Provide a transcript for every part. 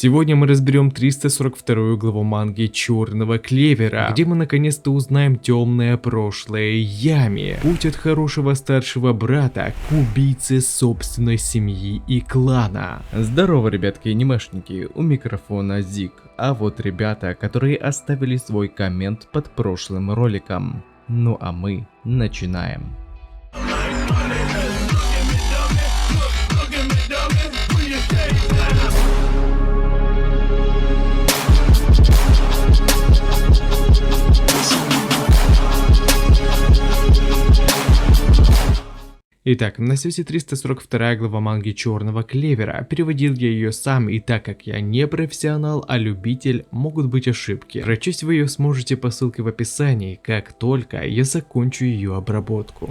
Сегодня мы разберем 342 главу манги Черного Клевера, где мы наконец-то узнаем темное прошлое Ями. Путь от хорошего старшего брата к убийце собственной семьи и клана. Здорово, ребятки анимешники, у микрофона Зик. А вот ребята, которые оставили свой коммент под прошлым роликом. Ну а мы начинаем. Итак, на связи 342 глава манги Черного Клевера. Переводил я ее сам, и так как я не профессионал, а любитель, могут быть ошибки. Прочесть вы ее сможете по ссылке в описании, как только я закончу ее обработку.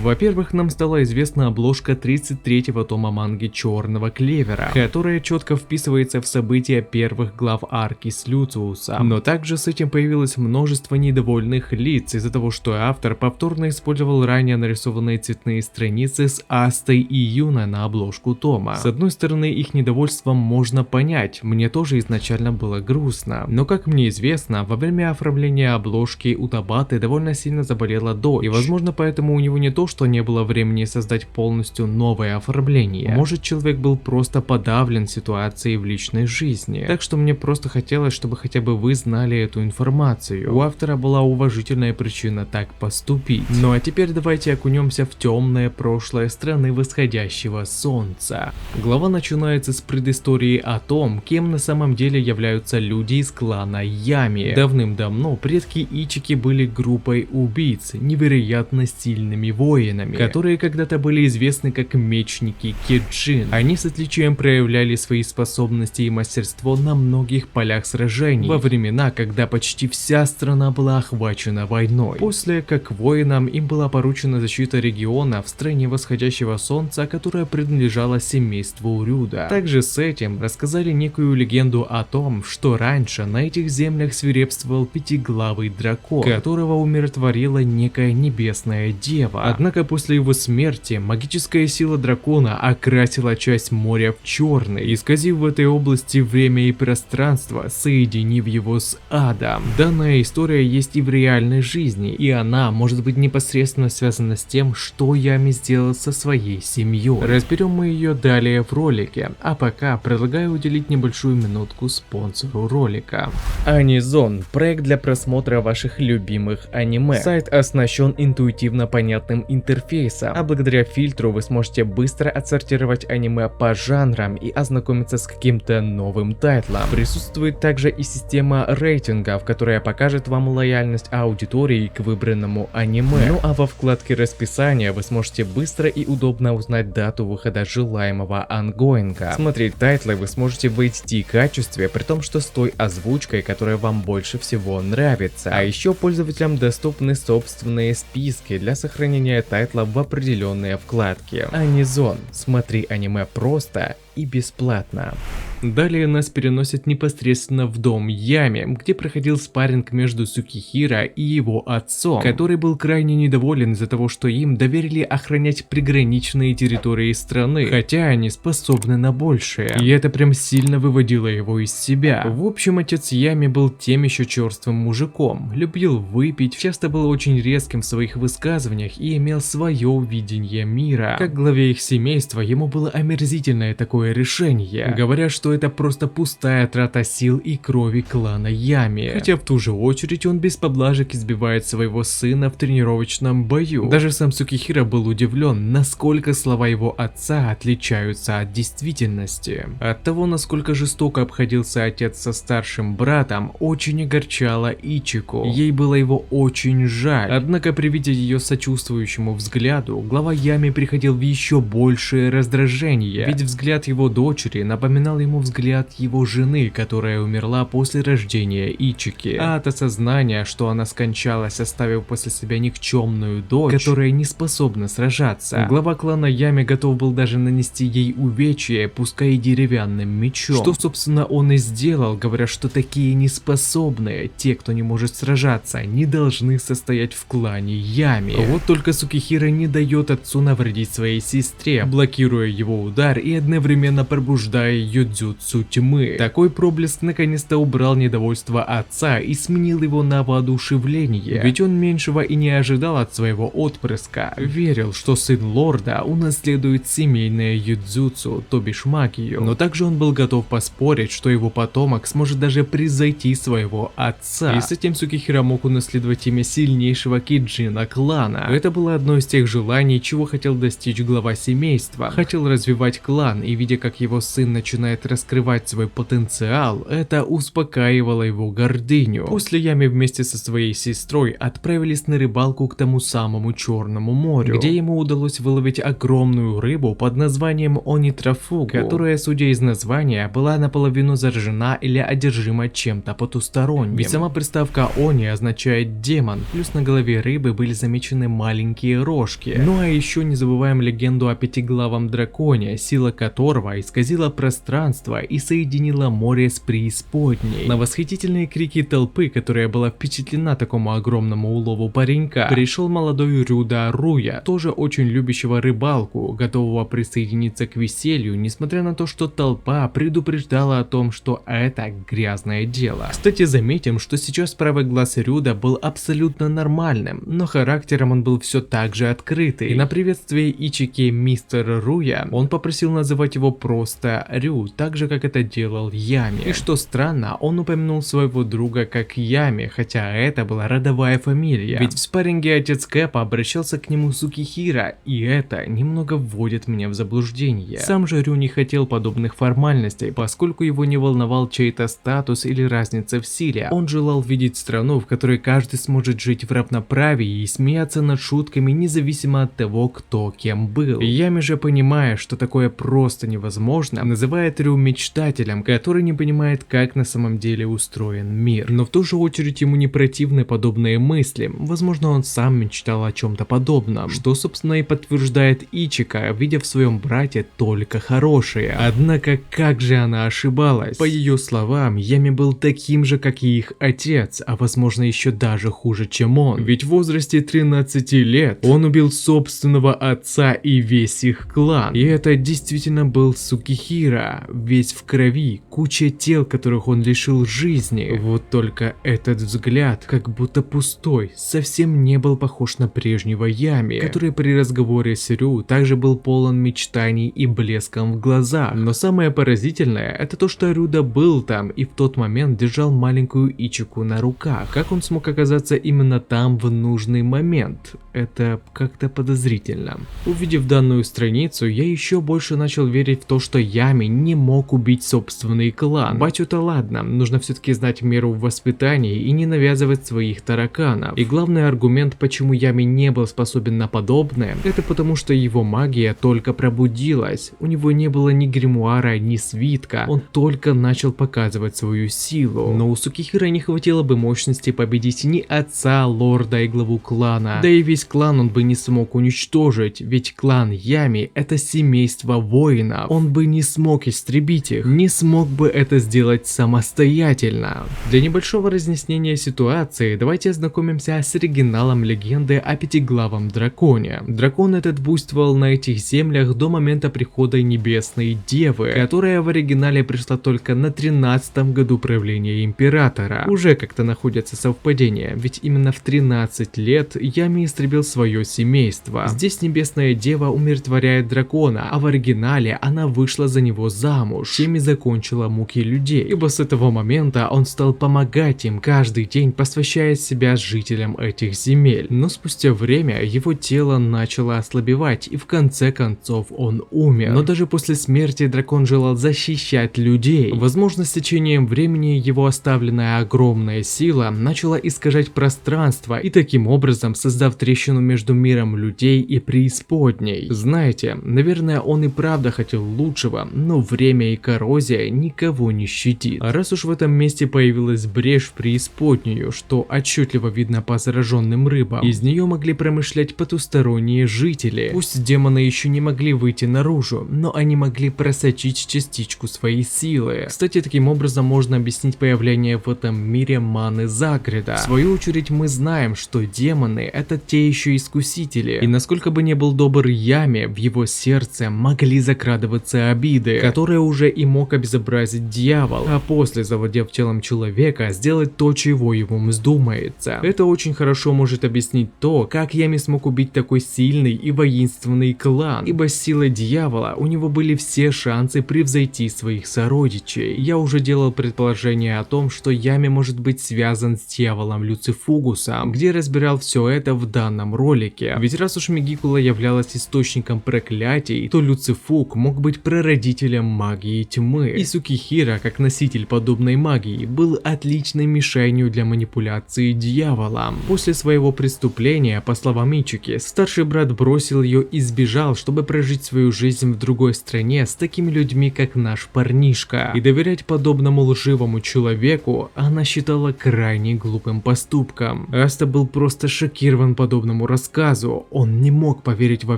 Во-первых, нам стала известна обложка 33-го тома манги Черного Клевера, которая четко вписывается в события первых глав арки с Люциусом. Но также с этим появилось множество недовольных лиц из-за того, что автор повторно использовал ранее нарисованные цветные страницы с Астой и Юна на обложку тома. С одной стороны, их недовольство можно понять, мне тоже изначально было грустно, но как мне известно, во время оформления обложки у Табаты довольно сильно заболела дочь, и возможно поэтому у него не то, что не было времени создать полностью новое оформление, может человек был просто подавлен ситуацией в личной жизни, так что мне просто хотелось, чтобы хотя бы вы знали эту информацию. У автора была уважительная причина так поступить. Ну а теперь давайте окунемся в темное прошлое страны восходящего солнца. Глава начинается с предыстории о том, кем на самом деле являются люди из клана Ями. Давным-давно предки Ичики были группой убийц, невероятно сильными воинами, которые когда-то были известны как мечники Киджин. Они с отличием проявляли свои способности и мастерство на многих полях сражений, во времена, когда почти вся страна была охвачена войной. После, как воинам, им была поручена защита региона в стране восходящего солнца, которая принадлежала семейству Рюда. Также с этим рассказали некую легенду о том, что раньше на этих землях свирепствовал пятиглавый дракон, которого умиротворила некая небесная дева. Однако после его смерти магическая сила дракона окрасила часть моря в черный, исказив в этой области время и пространство, соединив его с адом. Данная история есть и в реальной жизни, и она может быть непосредственно связана с тем, что Ями сделал со своей семьей. Разберем мы ее далее в ролике, а пока предлагаю уделить небольшую минутку спонсору ролика. Анизон – проект для просмотра ваших любимых аниме. Сайт оснащен интуитивно понятным интерфейсом, а благодаря фильтру вы сможете быстро отсортировать аниме по жанрам и ознакомиться с каким-то новым тайтлом. Присутствует также и система рейтингов, которая покажет вам лояльность аудитории к выбранному аниме. Ну а во вкладке расписания вы сможете быстро и удобно узнать дату выхода желаемого ангоинга. Смотреть тайтлы вы сможете в HD качестве, при том, что с той озвучкой, которая вам больше всего нравится. А еще пользователям доступны собственные списки для сохранения тайтла в определенные вкладки. Анизон. Смотри аниме просто и бесплатно. Далее нас переносят непосредственно в дом Ями, где проходил спарринг между Сукихиро и его отцом, который был крайне недоволен из-за того, что им доверили охранять приграничные территории страны, хотя они способны на большее, и это прям сильно выводило его из себя. В общем, отец Ями был тем еще черствым мужиком, любил выпить, часто был очень резким в своих высказываниях и имел свое видение мира. Как главе их семейства ему было омерзительное такое решение, говоря, что это просто пустая трата сил и крови клана Ями, хотя в ту же очередь он без поблажек избивает своего сына в тренировочном бою. Даже сам Сукихиро был удивлен, насколько слова его отца отличаются от действительности. От того, насколько жестоко обходился отец со старшим братом, очень огорчало Ичико. Ей было его очень жаль, однако при виде ее сочувствующему взгляду, глава Ями приходил в еще большее раздражение, ведь взгляд его дочери напоминал ему взгляд его жены, которая умерла после рождения Ичики. А от осознания, что она скончалась, оставив после себя никчемную дочь, которая не способна сражаться, глава клана Ями готов был даже нанести ей увечье, пускай и деревянным мечом. Что собственно он и сделал, говоря, что такие неспособные, те, кто не может сражаться, не должны состоять в клане Ями. Вот только Сукихиро не дает отцу навредить своей сестре, блокируя его удар и одновременно пробуждая ее дзю юдзюцу тьмы. Такой проблеск наконец-то убрал недовольство отца и сменил его на воодушевление, ведь он меньшего и не ожидал от своего отпрыска. Верил, что сын лорда унаследует семейное юдзюцу, то бишь магию, но также он был готов поспорить, что его потомок сможет даже превзойти своего отца, и с этим Сукихира мог унаследовать имя сильнейшего Киджина клана. Это было одно из тех желаний, чего хотел достичь глава семейства. Хотел развивать клан, и видя, как его сын начинает раскрывать свой потенциал, это успокаивало его гордыню. После Ями вместе со своей сестрой отправились на рыбалку к тому самому Черному морю, где ему удалось выловить огромную рыбу под названием Онитрофугу, которая, судя из названия, была наполовину заражена или одержима чем-то потусторонним. Ведь сама приставка Они означает демон, плюс на голове рыбы были замечены маленькие рожки. Ну а еще не забываем легенду о пятиглавом драконе, сила которого исказила пространство и соединила море с преисподней. На восхитительные крики толпы, которая была впечатлена такому огромному улову паренька, пришел молодой Рюда Руя, тоже очень любящего рыбалку, готового присоединиться к веселью, несмотря на то, что толпа предупреждала о том, что это грязное дело. Кстати, заметим, что сейчас правый глаз Рюда был абсолютно нормальным, но характером он был все так же открытый. И на приветствие Ичики мистера Руя он попросил называть его просто Рю, так же как это делал Ями. И что странно, он упомянул своего друга как Ями, хотя это была родовая фамилия. Ведь в спарринге отец Кэпа обращался к нему Сукихира, и это немного вводит меня в заблуждение. Сам же Рю не хотел подобных формальностей, поскольку его не волновал чей-то статус или разница в силе. Он желал видеть страну, в которой каждый сможет жить в равноправии и смеяться над шутками, независимо от того, кто кем был. И Ями же, понимая, что такое просто невозможно, называет Рю мечтателем, который не понимает, как на самом деле устроен мир. Но в ту же очередь ему не противны подобные мысли. Возможно, он сам мечтал о чем-то подобном, что собственно и подтверждает Ичика, видя в своем брате только хорошее. Однако, как же она ошибалась? По ее словам, Ями был таким же, как и их отец, а возможно еще даже хуже, чем он. Ведь в возрасте 13 лет он убил собственного отца и весь их клан. И это действительно был Сукихира, весь в крови, куча тел, которых он лишил жизни. Вот только этот взгляд, как будто пустой, совсем не был похож на прежнего Ями, который при разговоре с Рю также был полон мечтаний и блеском в глазах. Но самое поразительное, это то, что Рюда был там и в тот момент держал маленькую Ичику на руках. Как он смог оказаться именно там в нужный момент? Это как-то подозрительно. Увидев данную страницу, я еще больше начал верить в то, что Ями не мог убить собственный клан. Батю-то ладно, нужно все-таки знать меру в воспитании и не навязывать своих тараканов. И главный аргумент, почему Ями не был способен на подобное, это потому, что его магия только пробудилась. У него не было ни гримуара, ни свитка, он только начал показывать свою силу. Но у Сукихира не хватило бы мощности победить ни отца, лорда и главу клана, да и весь клан он бы не смог уничтожить, ведь клан Ями это семейство воинов, он бы не смог истребить их, не смог бы это сделать самостоятельно. Для небольшого разъяснения ситуации давайте ознакомимся с оригиналом легенды о пятиглавом драконе. Дракон этот буйствовал на этих землях до момента прихода Небесной Девы, которая в оригинале пришла только на 13-м году правления императора. Уже как-то находятся совпадения, ведь именно в 13 лет Ями истребил свое семейство. Здесь Небесная Дева умиротворяет дракона, а в оригинале она вышла за него замуж, чем и закончила муки людей, ибо с этого момента он стал помогать им каждый день, посвящая себя жителям этих земель. Но спустя время его тело начало ослабевать, и в конце концов он умер. Но даже после смерти дракон желал защищать людей. Возможно, с течением времени его оставленная огромная сила начала искажать пространство, и таким образом создав трещину между миром людей и преисподней. Знаете, наверное, он и правда хотел лучшего, но время и коррозия никого не щадит. А раз уж в этом месте появилась брешь в преисподнюю, что отчетливо видно по зараженным рыбам, из нее могли промышлять потусторонние жители. Пусть демоны еще не могли выйти наружу, но они могли просочить частичку своей силы. Кстати, таким образом можно объяснить появление в этом мире маны Загреда. В свою очередь мы знаем, что демоны это те еще искусители, и насколько бы не был добр Ями, в его сердце могли закрадываться обиды, которые уже уже и мог обезобразить дьявол, а после, завладев телом человека, сделать то, чего ему вздумается. Это очень хорошо может объяснить то, как Ями смог убить такой сильный и воинственный клан, ибо с силой дьявола у него были все шансы превзойти своих сородичей. Я уже делал предположение о том, что Ями может быть связан с дьяволом Люцифугусом, где разбирал все это в данном ролике. Ведь раз уж Мегикула являлась источником проклятий, то Люцифуг мог быть прародителем магии тьмы. И Сукихира, как носитель подобной магии, был отличной мишенью для манипуляции дьяволом. После своего преступления, по словам Ичики, старший брат бросил ее и сбежал, чтобы прожить свою жизнь в другой стране с такими людьми, как наш парнишка. И доверять подобному лживому человеку она считала крайне глупым поступком. Аста был просто шокирован подобному рассказу. Он не мог поверить во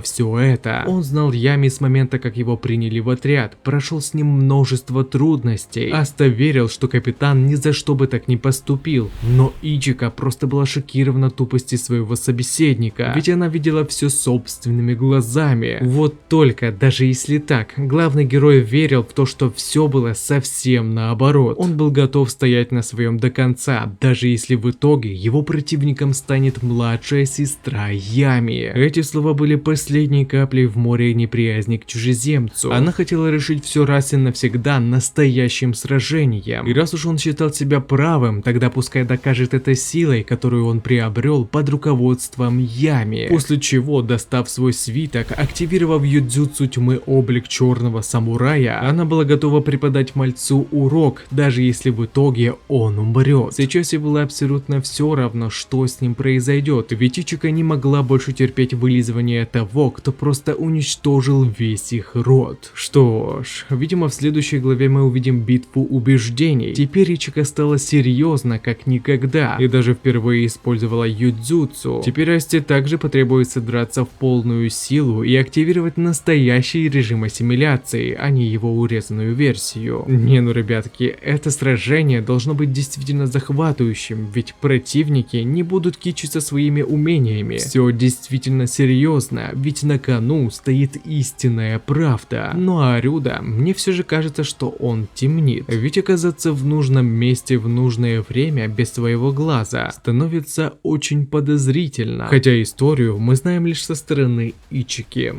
все это. Он знал Ями с момента, как его приняли в отряд, прошел с ним множество трудностей. Аста верил, что капитан ни за что бы так не поступил, но Ичика просто была шокирована тупостью своего собеседника, ведь она видела все собственными глазами. Вот только, даже если так, главный герой верил в то, что все было совсем наоборот. Он был готов стоять на своем до конца, даже если в итоге его противником станет младшая сестра Ями. Эти слова были последней каплей в море неприязни к чужеземцу. Она хотела решить все раз и навсегда настоящим сражением. И раз уж он считал себя правым, тогда пускай докажет это силой, которую он приобрел под руководством Ями. После чего, достав свой свиток, активировав юдзюцу тьмы облик черного самурая, она была готова преподать мальцу урок, даже если в итоге он умрет. Сейчас ей было абсолютно все равно, что с ним произойдет, ведь Ичика не могла больше терпеть вылизывание того, кто просто уничтожил весь их род. Что ж, видимо в следующей главе мы увидим битву убеждений. Теперь Ичика стала серьезно как никогда и даже впервые использовала юдзюцу. Теперь Асте также потребуется драться в полную силу и активировать настоящий режим ассимиляции, а не его урезанную версию. Не, ну ребятки, это сражение должно быть действительно захватывающим, ведь противники не будут кичиться своими умениями. Все действительно серьезно, ведь на кону стоит истинная правда. Ну а Рюда, мне все же кажется, что он темнит, ведь оказаться в нужном месте в нужное время без своего глаза становится очень подозрительно, хотя историю мы знаем лишь со стороны Ичики.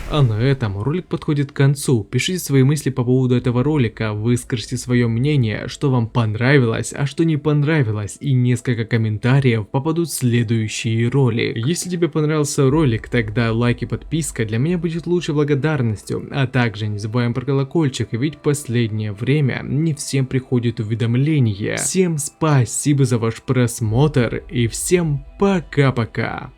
А на этом ролик подходит к концу. Пишите свои мысли по поводу этого ролика, выскажите свое мнение, что вам понравилось, а что не понравилось, и несколько комментариев попадут в следующий ролик. Если тебе понравился ролик, тогда лайк и подписка для меня будет лучшей благодарностью, а также не забываем про колокольчик, ведь в последнее время не всем приходят уведомления. Всем спасибо за ваш просмотр и всем пока-пока.